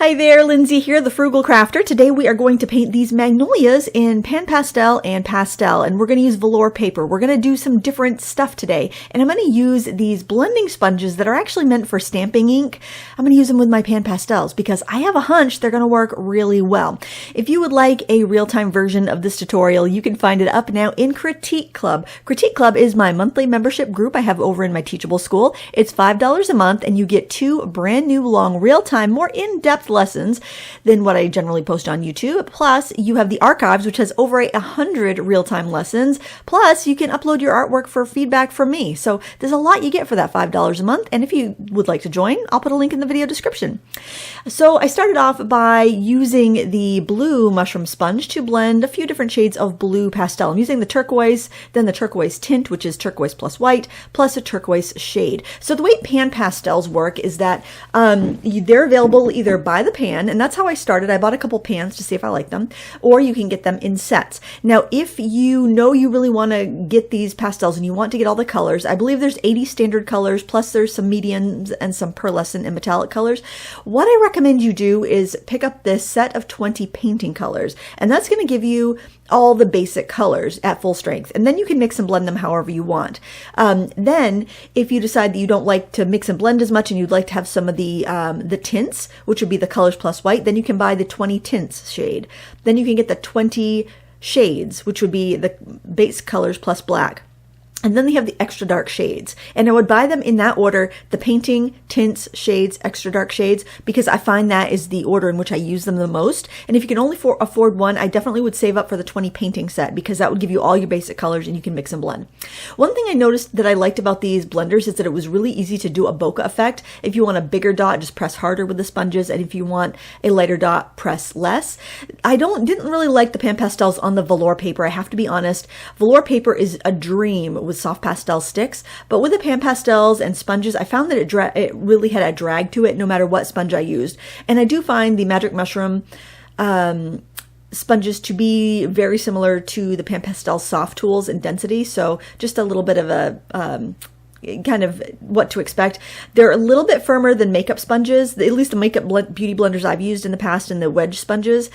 Hi there, Lindsay here, the Frugal Crafter. Today we are going to paint these Magnolias in PanPastel and Pastel, and we're going to use velour paper. We're going to do some different stuff today, and I'm going to use these blending sponges that are actually meant for stamping ink. I'm going to use them with my PanPastels because I have a hunch they're going to work really well. If you would like a real-time version of this tutorial, you can find it up now in Critique Club. Critique Club is my monthly membership group I have over in my Teachable School. It's $5 a month, and you get 2 brand new long real-time, more in-depth lessons than what I generally post on YouTube. Plus, you have the archives, which has over 100 real-time lessons. Plus, you can upload your artwork for feedback from me. So there's a lot you get for that $5 a month. And if you would like to join, I'll put a link in the video description. So I started off by using the blue mushroom sponge to blend a few different shades of blue pastel. I'm using the turquoise, then the turquoise tint, which is turquoise plus white, plus a turquoise shade. So the way PanPastels work is that they're available either by the pan, and that's how I started. I bought a couple pans to see if I like them, or you can get them in sets. Now, if you know you really want to get these pastels and you want to get all the colors, I believe there's 80 standard colors, plus there's some mediums and some pearlescent and metallic colors. What I recommend you do is pick up this set of 20 painting colors, and that's going to give you all the basic colors at full strength, and then you can mix and blend them however you want. Then, if you decide that you don't like to mix and blend as much and you'd like to have some of the tints, which would be the colors plus white, then you can buy the 20 tints shade. Then you can get the 20 shades, which would be the base colors plus black. And then they have the extra dark shades. And I would buy them in that order: the painting, tints, shades, extra dark shades, because I find that is the order in which I use them the most. And if you can only afford one, I definitely would save up for the 20 painting set, because that would give you all your basic colors and you can mix and blend. One thing I noticed that I liked about these blenders is that it was really easy to do a bokeh effect. If you want a bigger dot, just press harder with the sponges. And if you want a lighter dot, press less. I didn't really like the PanPastels on the velour paper. I have to be honest. Velour paper is a dream with soft pastel sticks, but with the PanPastels and sponges, I found that it really had a drag to it no matter what sponge I used. And I do find the Magic Mushroom sponges to be very similar to the PanPastel soft tools in density, so just a little bit of a kind of what to expect. They're a little bit firmer than makeup sponges, at least the makeup beauty blenders I've used in the past, and the wedge sponges.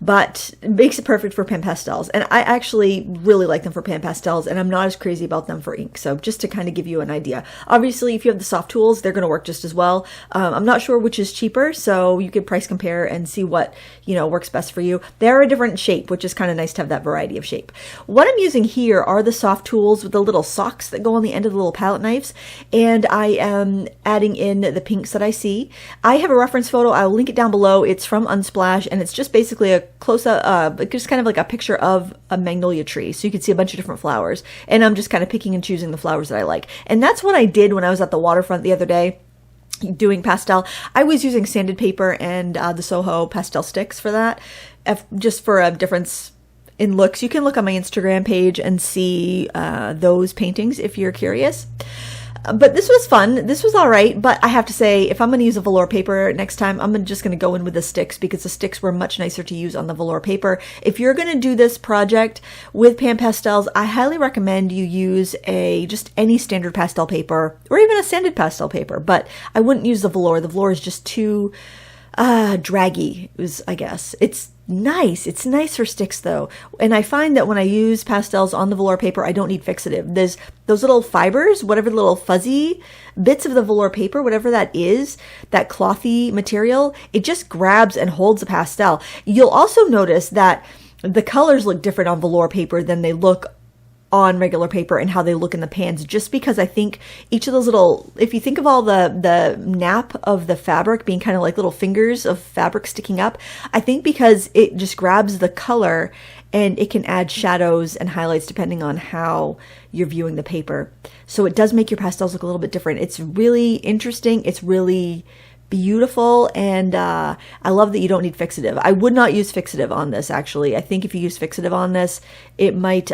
But it makes it perfect for PanPastels. And I actually really like them for PanPastels, and I'm not as crazy about them for ink. So just to kind of give you an idea. Obviously, if you have the soft tools, they're going to work just as well. I'm not sure which is cheaper, so you could price compare and see what, works best for you. They're a different shape, which is kind of nice to have that variety of shape. What I'm using here are the soft tools with the little socks that go on the end of the little palette knives, and I am adding in the pinks that I see. I have a reference photo. I'll link it down below. It's from Unsplash, and it's just basically a close-up, just kind of like a picture of a magnolia tree, so you can see a bunch of different flowers, and I'm just kind of picking and choosing the flowers that I like. And that's what I did when I was at the waterfront the other day doing pastel. I was using sanded paper and the Soho pastel sticks for that, just for a difference in looks. You can look on my Instagram page and see those paintings if you're curious. But this was fun. This was all right. But I have to say, if I'm going to use a velour paper next time, I'm just going to go in with the sticks, because the sticks were much nicer to use on the velour paper. If you're going to do this project with PanPastels, I highly recommend you use just any standard pastel paper, or even a sanded pastel paper. But I wouldn't use the velour. The velour is just too draggy, I guess. It's nice. It's nice for sticks though. And I find that when I use pastels on the velour paper, I don't need fixative. There's those little fibers, whatever the little fuzzy bits of the velour paper, whatever that is, that clothy material, it just grabs and holds the pastel. You'll also notice that the colors look different on velour paper than they look on regular paper, and how they look in the pans, just because I think each of those little, if you think of all the nap of the fabric being kind of like little fingers of fabric sticking up, I think because it just grabs the color and it can add shadows and highlights depending on how you're viewing the paper. So it does make your pastels look a little bit different. It's really interesting. It's really beautiful, and I love that you don't need fixative. I would not use fixative on this, actually. I think if you use fixative on this, it might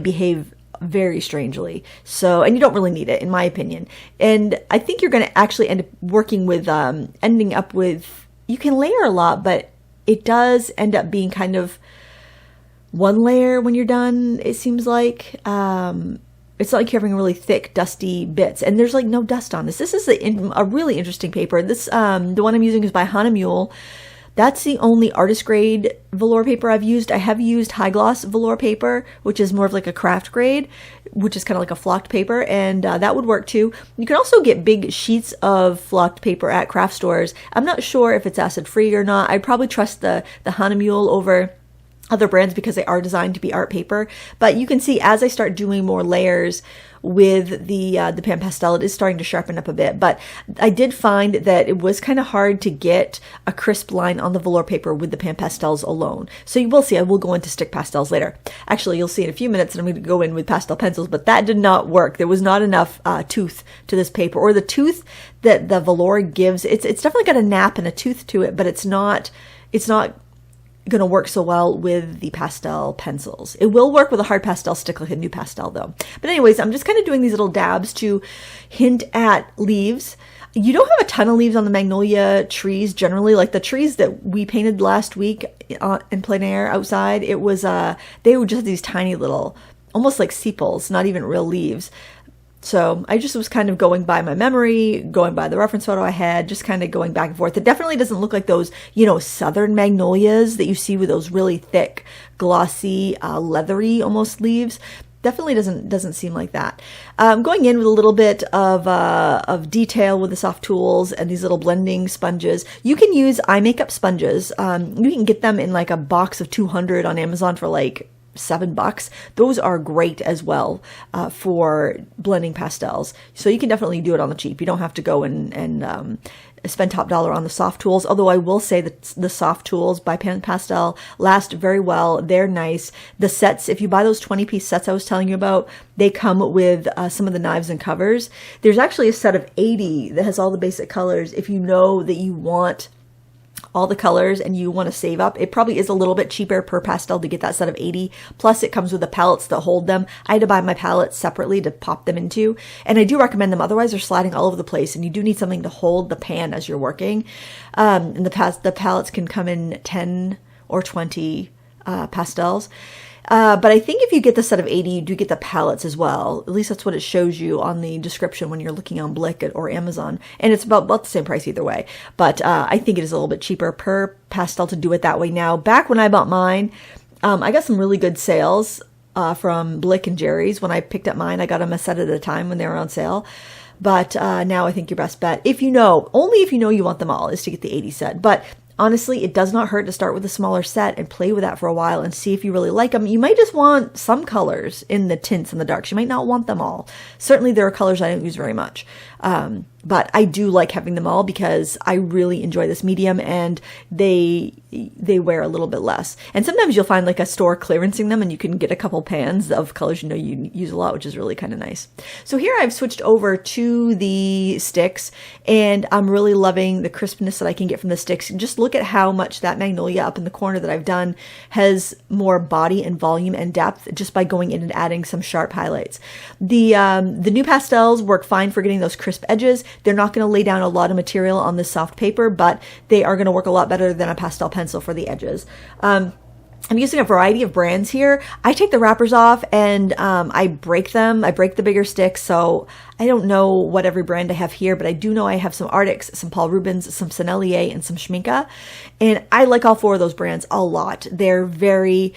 behave very strangely. So, and you don't really need it, in my opinion. And I think you're going to actually end up working with, ending up with, you can layer a lot, but it does end up being kind of one layer when you're done, it seems like. it's not like you're having really thick, dusty bits. And there's like no dust on this. This is a really interesting paper. This, the one I'm using is by Hahnemühle. That's the only artist grade velour paper I've used. I have used high gloss velour paper, which is more of like a craft grade, which is kind of like a flocked paper, and that would work too. You can also get big sheets of flocked paper at craft stores. I'm not sure if it's acid free or not. I'd probably trust the Hahnemühle over other brands because they are designed to be art paper. But you can see as I start doing more layers with the PanPastel, it is starting to sharpen up a bit. But I did find that it was kind of hard to get a crisp line on the velour paper with the PanPastels alone. So you will see, I will go into stick pastels later. Actually, you'll see in a few minutes that I'm going to go in with pastel pencils, but that did not work. There was not enough tooth to this paper, or the tooth that the velour gives. It's definitely got a nap and a tooth to it, but it's not going to work so well with the pastel pencils. It will work with a hard pastel stick like a new pastel though. But anyways, I'm just kind of doing these little dabs to hint at leaves. You don't have a ton of leaves on the magnolia trees generally. Like the trees that we painted last week in plein air outside, it was they were just these tiny little, almost like sepals, not even real leaves. So I just was kind of going by my memory, going by the reference photo I had, just kind of going back and forth. It definitely doesn't look like those, southern magnolias that you see with those really thick, glossy, leathery almost leaves. Definitely doesn't seem like that. Going in with a little bit of detail with the soft tools and these little blending sponges. You can use eye makeup sponges. You can get them in like a box of 200 on Amazon for like $7. Those are great as well for blending pastels. So you can definitely do it on the cheap. You don't have to go and spend top dollar on the soft tools. Although I will say that the soft tools by PanPastel last very well. They're nice. The sets, if you buy those 20-piece sets I was telling you about, they come with some of the knives and covers. There's actually a set of 80 that has all the basic colors. If you know that you want all the colors and you want to save up, it probably is a little bit cheaper per pastel to get that set of 80. Plus it comes with the palettes that hold them. I had to buy my palettes separately to pop them into, and I do recommend them. Otherwise they're sliding all over the place, and you do need something to hold the pan as you're working. And the palettes can come in 10 or 20 pastels. But I think if you get the set of 80, you do get the palettes as well. At least that's what it shows you on the description when you're looking on Blick or Amazon. And it's about the same price either way. But I think it is a little bit cheaper per pastel to do it that way now. Back when I bought mine, I got some really good sales from Blick and Jerry's. When I picked up mine, I got them a set at a time when they were on sale. But now I think your best bet, only if you know you want them all, is to get the 80 set. But honestly, it does not hurt to start with a smaller set and play with that for a while and see if you really like them. You might just want some colors in the tints and the darks. You might not want them all. Certainly there are colors I don't use very much. But I do like having them all because I really enjoy this medium, and they wear a little bit less. And sometimes you'll find like a store clearancing them and you can get a couple pans of colors you use a lot, which is really kind of nice. So here I've switched over to the sticks, and I'm really loving the crispness that I can get from the sticks. And just look at how much that magnolia up in the corner that I've done has more body and volume and depth just by going in and adding some sharp highlights. The new pastels work fine for getting those crisp edges. They're not going to lay down a lot of material on this soft paper, but they are going to work a lot better than a pastel pencil for the edges. I'm using a variety of brands here. I take the wrappers off and I break them. I break the bigger sticks. So I don't know what every brand I have here, but I do know I have some Arctics, some Paul Rubens, some Sennelier, and some Schmincke. And I like all four of those brands a lot. They're very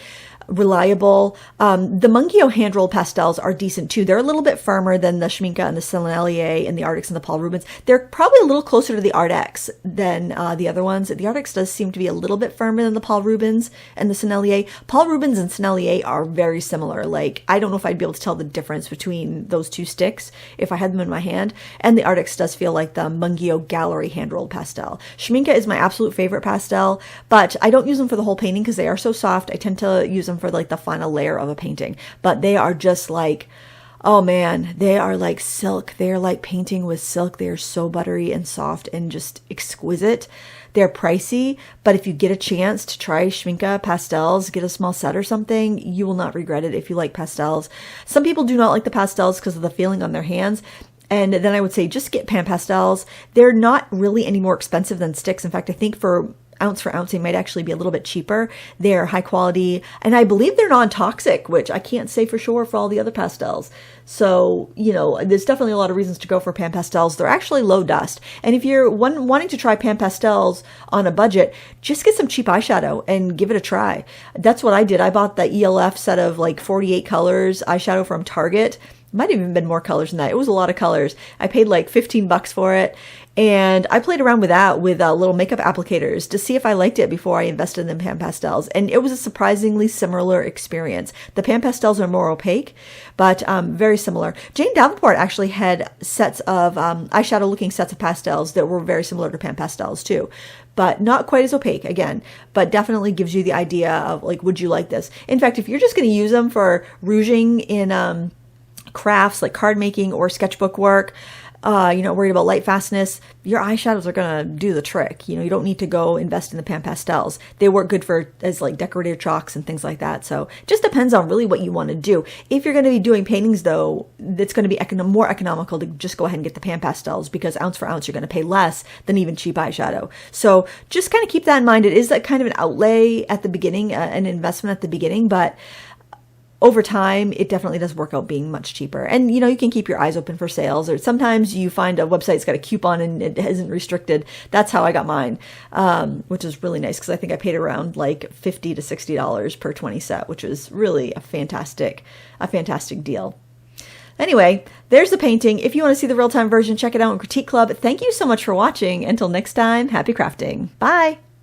reliable. The Mungio hand-rolled pastels are decent too. They're a little bit firmer than the Schmincke and the Sennelier and the Arctics and the Paul Rubens. They're probably a little closer to the Arctics than the other ones. The Arctics does seem to be a little bit firmer than the Paul Rubens and the Sennelier. Paul Rubens and Sennelier are very similar. Like, I don't know if I'd be able to tell the difference between those two sticks if I had them in my hand. And the Arctics does feel like the Mungio Gallery hand-rolled pastel. Schmincke is my absolute favorite pastel, but I don't use them for the whole painting because they are so soft. I tend to use them for like the final layer of a painting, but they are just like, oh man, they are like silk. They are like painting with silk. They are so buttery and soft and just exquisite. They're pricey, but if you get a chance to try Schmincke pastels, get a small set or something, you will not regret it if you like pastels. Some people do not like the pastels because of the feeling on their hands. And then I would say just get PanPastels. They're not really any more expensive than sticks. In fact, I think for ounce for ounce, they might actually be a little bit cheaper. They're high quality, and I believe they're non-toxic, which I can't say for sure for all the other pastels. So, you know, there's definitely a lot of reasons to go for PanPastels. They're actually low dust. And if you're wanting to try PanPastels on a budget, just get some cheap eyeshadow and give it a try. That's what I did. I bought the ELF set of like 48 colors eyeshadow from Target. Might have even been more colors than that. It was a lot of colors. I paid like $15 for it. And I played around with that with little makeup applicators to see if I liked it before I invested in the PanPastels. And it was a surprisingly similar experience. The PanPastels are more opaque, but very similar. Jane Davenport actually had sets of eyeshadow looking sets of pastels that were very similar to PanPastels too, but not quite as opaque again, but definitely gives you the idea of like, would you like this? In fact, if you're just going to use them for rouging in crafts like card making or sketchbook work, you're not worried about light fastness, your eyeshadows are going to do the trick. You know, you don't need to go invest in the PanPastels. They work good as like decorative chalks and things like that. So it just depends on really what you want to do. If you're going to be doing paintings though, it's going to be more economical to just go ahead and get the PanPastels, because ounce for ounce, you're going to pay less than even cheap eyeshadow. So just kind of keep that in mind. It is that kind of an outlay at the beginning, an investment at the beginning, but over time, it definitely does work out being much cheaper. And, you know, you can keep your eyes open for sales, or sometimes you find a website's got a coupon and it isn't restricted. That's how I got mine, which is really nice, because I think I paid around like $50 to $60 per 20 set, which is really a fantastic deal. Anyway, there's the painting. If you want to see the real-time version, check it out in Critique Club. Thank you so much for watching. Until next time, happy crafting. Bye!